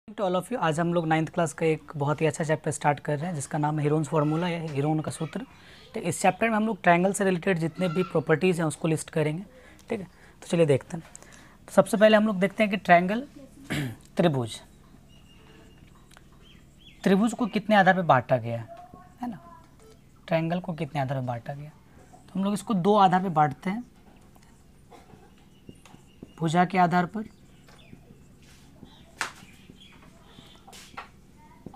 To all of you. आज हम लोग 9th क्लास का एक बहुत ही अच्छा चैप्टर स्टार्ट कर रहे हैं जिसका नाम है हीरोन्स फार्मूला या हीरोन का सूत्र। ठीक है, इस चैप्टर में हम लोग ट्रायंगल से रिलेटेड जितने भी प्रॉपर्टीज़ हैं उसको लिस्ट करेंगे। ठीक है, तो चलिए देखते हैं। तो सबसे पहले हम लोग देखते हैं कि ट्रायंगल त्रिभुज को कितने आधार पर बांटा गया है ना। ट्रायंगल को कितने आधार पर बांटा गया, तो हम लोग इसको दो आधार पर बांटते हैं। भुजा के आधार पर,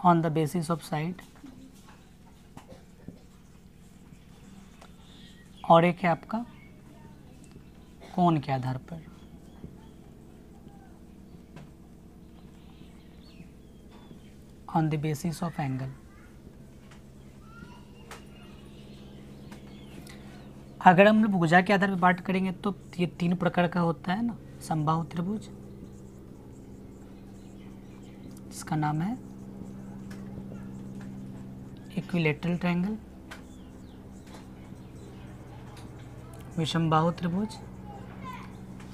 on the basis of side, और एक है आपका कोण के आधार पर। on the basis of angle। अगर हम लोग भुजा के आधार पर बात करेंगे तो ये तीन प्रकार का होता है ना, समबाहु त्रिभुज, इसका नाम है इक्विलेटरल ट्रायंगल, विषमबाहु त्रिभुज,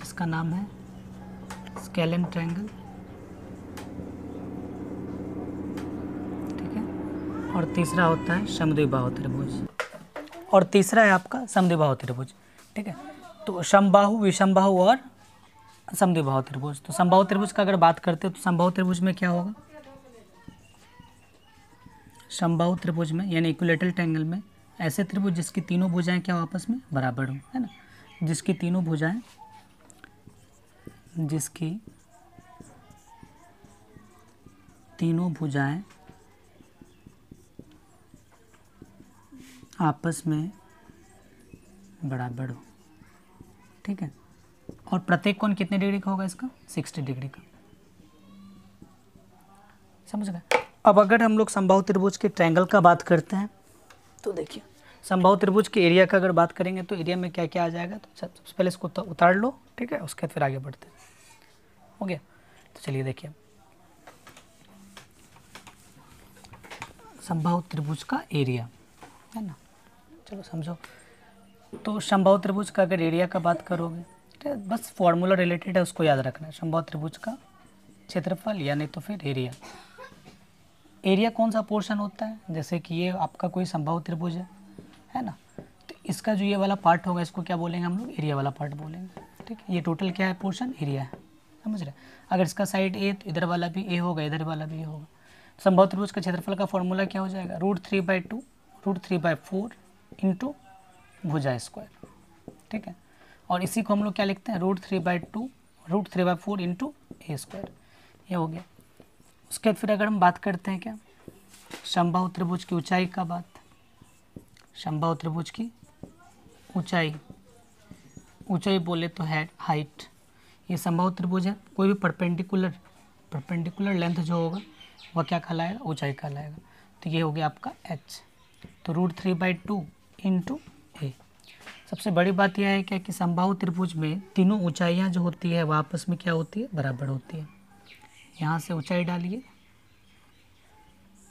इसका नाम है स्केलेन ट्रायंगल। ठीक है, और तीसरा होता है समद्विबाहु त्रिभुज, और तीसरा है आपका समद्विबाहु त्रिभुज। ठीक है, तो समबाहु, विषमबाहु और समद्विबाहु त्रिभुज। तो समबाहु त्रिभुज का अगर बात करते हैं तो समबाहु त्रिभुज में क्या होगा, समबाहु त्रिभुज में यानी इक्विलेटरल ट्रायंगल में ऐसे त्रिभुज जिसकी तीनों भुजाएं क्या आपस में बराबर हो, है ना, जिसकी तीनों भुजाएं आपस में बराबर हो। ठीक है, और प्रत्येक कोण कितने डिग्री का होगा, इसका 60 डिग्री का। समझ गए। अब अगर हम लोग समबाहु त्रिभुज के ट्रायंगल का बात करते हैं तो देखिए, समबाहु त्रिभुज के एरिया का अगर बात करेंगे तो एरिया में क्या क्या आ जाएगा, तो सबसे पहले इसको उतार लो। ठीक है, उसके बाद फिर आगे बढ़ते हैं। हो गया, तो चलिए देखिए समबाहु त्रिभुज का एरिया, है ना, चलो समझो। तो समबाहु त्रिभुज का अगर एरिया का बात करोगे, ठीक है, बस फॉर्मूला रिलेटेड है, उसको याद रखना है। समबाहु त्रिभुज का क्षेत्रफल या नहीं तो फिर एरिया। एरिया कौन सा पोर्शन होता है, जैसे कि ये आपका कोई समबाहु त्रिभुज है ना, तो इसका जो ये वाला पार्ट होगा इसको क्या बोलेंगे हम लोग, एरिया वाला पार्ट बोलेंगे। ठीक है, ये टोटल क्या है, पोर्शन एरिया है। समझ रहे। अगर इसका साइड ए तो इधर वाला भी ए होगा, इधर वाला भी ए होगा। समबाहु त्रिभुज का क्षेत्रफल का फॉर्मूला क्या हो जाएगा, √3/2 √3/4 इंटू भुजा स्क्वायर। ठीक है, और इसी को हम लोग क्या लिखते हैं, √3/2 √3/4 इंटू ए स्क्वायर। ये हो गया। उसके बाद फिर अगर हम बात करते हैं क्या, समबाहु त्रिभुज की ऊंचाई का बात, समबाहु त्रिभुज की ऊंचाई बोले तो है हाइट। ये समबाहु त्रिभुज है, कोई भी परपेंडिकुलर लेंथ जो होगा वह क्या कहलाएगा, ऊंचाई कहलाएगा। तो ये हो गया आपका h। तो √3/2 इंटू ए। सबसे बड़ी बात यह है क्या कि समबाहु त्रिभुज में तीनों ऊंचाइयाँ जो होती है वह आपस में क्या होती है, बराबर होती है। यहाँ से ऊंचाई डालिए,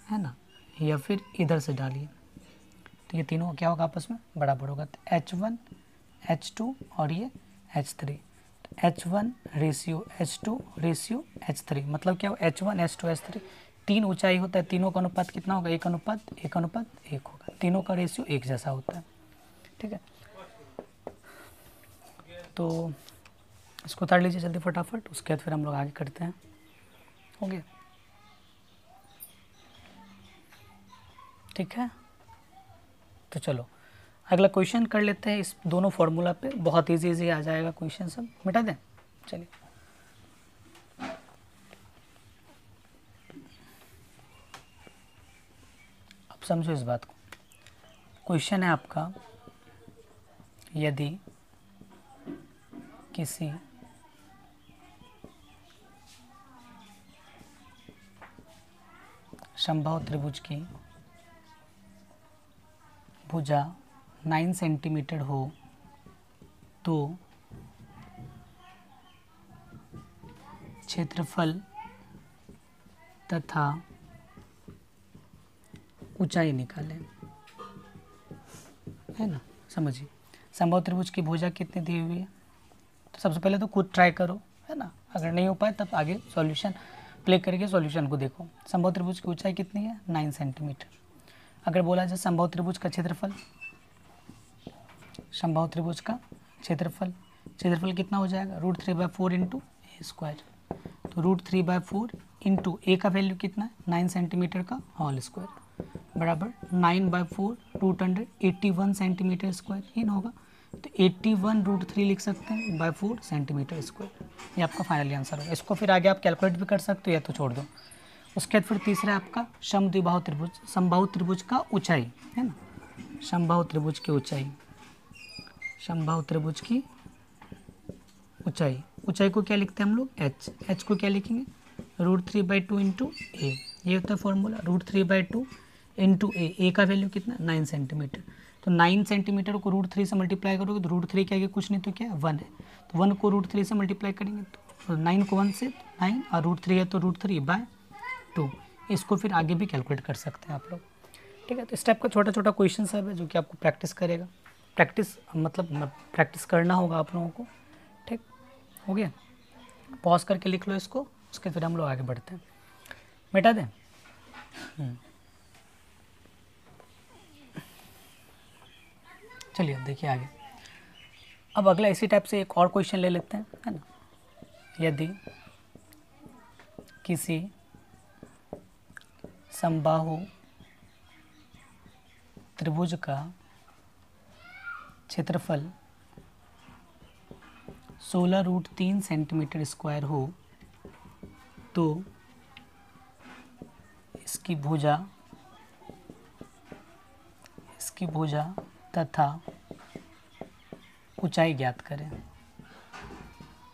है ना, या फिर इधर से डालिए, तो ये तीनों क्या होगा, आपस में बराबर होगा। तो h1 h2 और ये h3, तो h1 ratio h2 ratio h3, मतलब क्या हो, h1 h2 h3 तीन ऊंचाई होता है, तीनों का अनुपात कितना होगा, 1:1 होगा। तीनों का रेशियो एक जैसा होता है। ठीक है, तो इसको उतार लीजिए जल्दी फटाफट, उसके बाद फिर हम लोग आगे करते हैं। हो गया, ठीक है। तो चलो अगला क्वेश्चन कर लेते हैं। इस दोनों फार्मूला पे बहुत इजी आ जाएगा क्वेश्चन, सब मिटा दें। चलिए अब समझो इस बात को। क्वेश्चन है आपका, यदि किसी समबाहु त्रिभुज की भुजा 9 सेंटीमीटर हो तो क्षेत्रफल तथा ऊंचाई निकालें, है ना। समझिए, समबाहु त्रिभुज की भुजा कितनी दी हुई है, तो सबसे पहले तो खुद ट्राई करो, है ना, अगर नहीं हो पाए तब आगे सॉल्यूशन प्ले करके सॉल्यूशन को देखो। समबाहु त्रिभुज की ऊंचाई कितनी है 9 सेंटीमीटर। अगर बोला जाए समबाहु त्रिभुज का क्षेत्रफल, समबाहु त्रिभुज का क्षेत्रफल, क्षेत्रफल कितना हो जाएगा √3/4 इंटू ए स्क्वायर। तो √3/4 इंटू ए का वैल्यू कितना है 9 सेंटीमीटर का होल स्क्वायर बराबर 9/4 281 सेंटीमीटर स्क्वायर ही ना होगा। तो 81√3 लिख सकते हैं बाय 4 सेंटीमीटर स्क्वायर। ये आपका फाइनली आंसर होगा। इसको फिर आगे आप कैलकुलेट भी कर सकते हो या तो छोड़ दो। उसके बाद फिर तीसरा है आपका समद्विबाहु त्रिभुज, समबाहु त्रिभुज का ऊंचाई है ना, समबाहु त्रिभुज की ऊंचाई, समबाहु त्रिभुज की ऊंचाई, ऊंचाई को क्या लिखते हैं हम लोग h, h को क्या लिखेंगे √3/2 इंटू ए, ये होता है फॉर्मूला √3/2 इंटू ए का वैल्यू कितना 9 सेंटीमीटर। तो 9 सेंटीमीटर को √3 से मल्टीप्लाई करोगे तो √3 क्या है कुछ नहीं तो क्या है 1 है, तो 1 को √3 से मल्टीप्लाई करेंगे तो 9 को 1 से 9 और √3 है तो √3/2। इसको फिर आगे भी कैलकुलेट कर सकते हैं आप लोग, ठीक है। तो इस टाइप का छोटा छोटा क्वेश्चन सब है जो कि आपको प्रैक्टिस करेगा, प्रैक्टिस मतलब प्रैक्टिस करना होगा आप लोगों को, ठीक हो गया। पॉज करके लिख लो इसको, उसके फिर हम लोग आगे बढ़ते हैं। मिटा दें चलिए अब देखिए आगे। अब अगला इसी टाइप से एक और क्वेश्चन ले लेते हैं, है ना। यदि किसी समबाहु त्रिभुज का क्षेत्रफल 16√3 सेंटीमीटर स्क्वायर हो तो इसकी भुजा तथा ऊंचाई ज्ञात करें,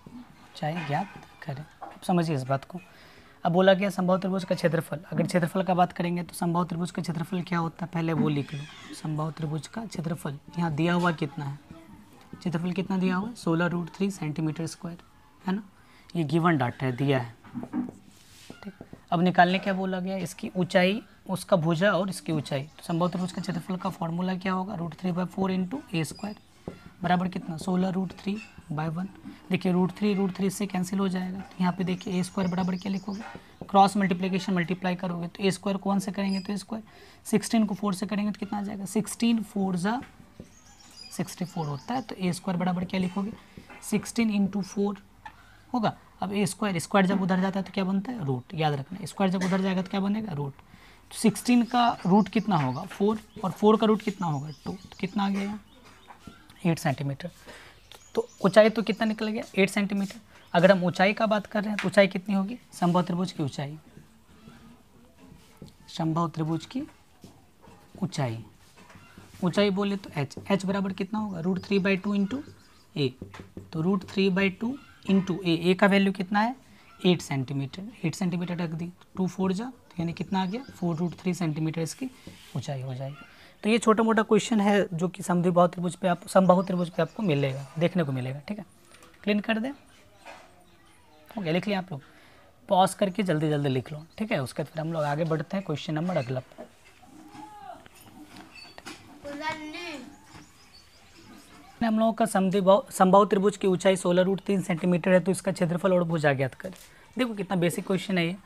ऊंचाई ज्ञात करें। अब समझिए इस बात को। अब बोला गया समबाहु त्रिभुज का क्षेत्रफल, अगर क्षेत्रफल का बात करेंगे तो समबाहु त्रिभुज का क्षेत्रफल क्या होता है पहले वो लिख लो। समबाहु त्रिभुज का क्षेत्रफल यहाँ दिया हुआ कितना है, क्षेत्रफल कितना दिया हुआ है 16√3 सेंटीमीटर स्क्वायर, है ना। ये गिवन डाटा है, दिया है, ठीक। अब निकालने क्या बोला गया, इसकी ऊंचाई, उसका भुजा और इसकी ऊंचाई। तो समबाहु त्रिभुज का क्षेत्रफल का फॉर्मूला क्या होगा √3/4 इंटू ए स्क्वायर बराबर कितना 16√3/1। देखिए √3 से कैंसिल हो जाएगा, तो यहाँ पे देखिए ए स्क्वायर बराबर क्या लिखोगे, क्रॉस मल्टीप्लिकेशन मल्टीप्लाई करोगे तो ए स्क्वायर को 1 से करेंगे तो ए स्क्वायर, 16 को 4 से करेंगे तो कितना आ जाएगा 16 4 जा 64 होता है। तो ए स्क्वायर बराबर क्या लिखोगे 16 इंटू 4 होगा। अब ए स्क्वायर जब उधर जाता है तो क्या बनता है रूट, याद रखना स्क्वायर जब उधर जाएगा तो क्या बनेगा रूट। तो 16 का रूट कितना होगा 4 और 4 का रूट कितना होगा 2, तो कितना आ गया 8 सेंटीमीटर। तो ऊंचाई तो कितना निकल गया 8 सेंटीमीटर। अगर हम ऊंचाई का बात कर रहे हैं तो ऊंचाई कितनी होगी समबाहु त्रिभुज की ऊंचाई, समबाहु त्रिभुज की ऊंचाई, ऊंचाई बोले तो h बराबर कितना होगा √3/2 इंटू ए। तो √3/2 इंटू ए का वैल्यू कितना है 8 सेंटीमीटर, 8 सेंटीमीटर रख दी, 2 4 जा तो यानी कितना आ गया 4√3 सेंटीमीटर इसकी ऊंचाई हो जाएगी। तो ये छोटा मोटा क्वेश्चन है जो कि समबाहु त्रिभुज पे आपको मिलेगा, देखने को मिलेगा, ठीक है। क्लीन कर दें, हो गया, लिख लिया आप लोग। पॉज करके जल्दी जल्दी लिख लो, ठीक है। उसके बाद फिर हम लोग आगे बढ़ते हैं क्वेश्चन नंबर अगला। हम लोगों का समबाहु त्रिभुज की ऊंचाई 16√3 सेंटीमीटर है तो इसका क्षेत्रफल और भुजा ज्ञात करें। देखो कितना बेसिक क्वेश्चन है ये।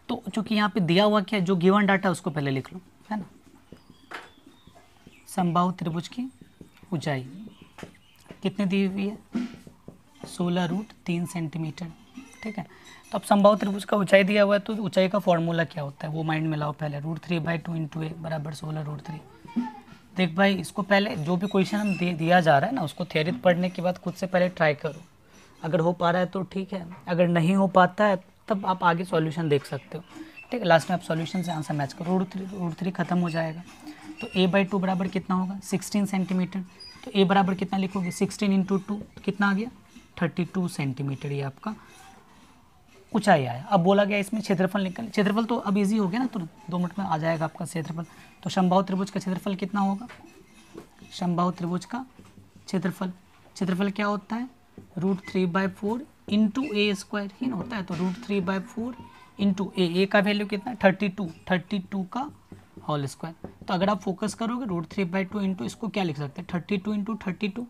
तो चूंकि यहाँ पे दिया हुआ क्या जो गिवन डाटा उसको पहले लिख लो, है ना। समबाहु त्रिभुज की ऊंचाई कितनी दी हुई है 16√3 सेंटीमीटर, ठीक है। तो अब समबाहु त्रिभुज का ऊंचाई दिया हुआ है तो ऊंचाई का फॉर्मूला क्या होता है वो माइंड में लाओ पहले, √3/2 इंटू ए बराबर 16√3। देख भाई इसको पहले जो भी क्वेश्चन हम दिया जा रहा है ना उसको थ्योरी पढ़ने के बाद खुद से पहले ट्राई करो, अगर हो पा रहा है तो ठीक है, अगर नहीं हो पाता है तब आप आगे सॉल्यूशन देख सकते हो, ठीक है। लास्ट में आप सॉल्यूशन से आंसर मैच करो, √3 खत्म हो जाएगा। तो a/2 बराबर कितना होगा 16 सेंटीमीटर। तो a बराबर कितना लिखोगे 16 इंटू 2 तो कितना आ गया 32 सेंटीमीटर, ये आपका ऊंचाई आया। अब बोला गया इसमें क्षेत्रफल निकल, क्षेत्रफल तो अब इजी हो गया ना, तुरंत 2 मिनट में आ जाएगा आपका क्षेत्रफल। तो समबाहु त्रिभुज का क्षेत्रफल कितना होगा, समबाहु त्रिभुज का क्षेत्रफल क्या होता है √3/4 इंटू ए स्क्वायर ही ना होता है। तो √3/4 इंटू ए का वैल्यू कितना है 32 का होल स्क्वायर। तो अगर आप फोकस करोगे √3/2 इंटू इसको क्या लिख सकते हैं 32 इंटू 32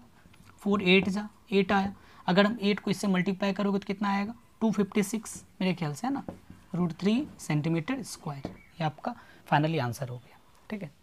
4 8 जा 8 आया। अगर हम 8 को इससे मल्टीप्लाई करोगे तो कितना आएगा 256 मेरे ख्याल से, है ना। √3 सेंटीमीटर स्क्वायर। ये आपका फाइनली आंसर हो गया। ठीक है।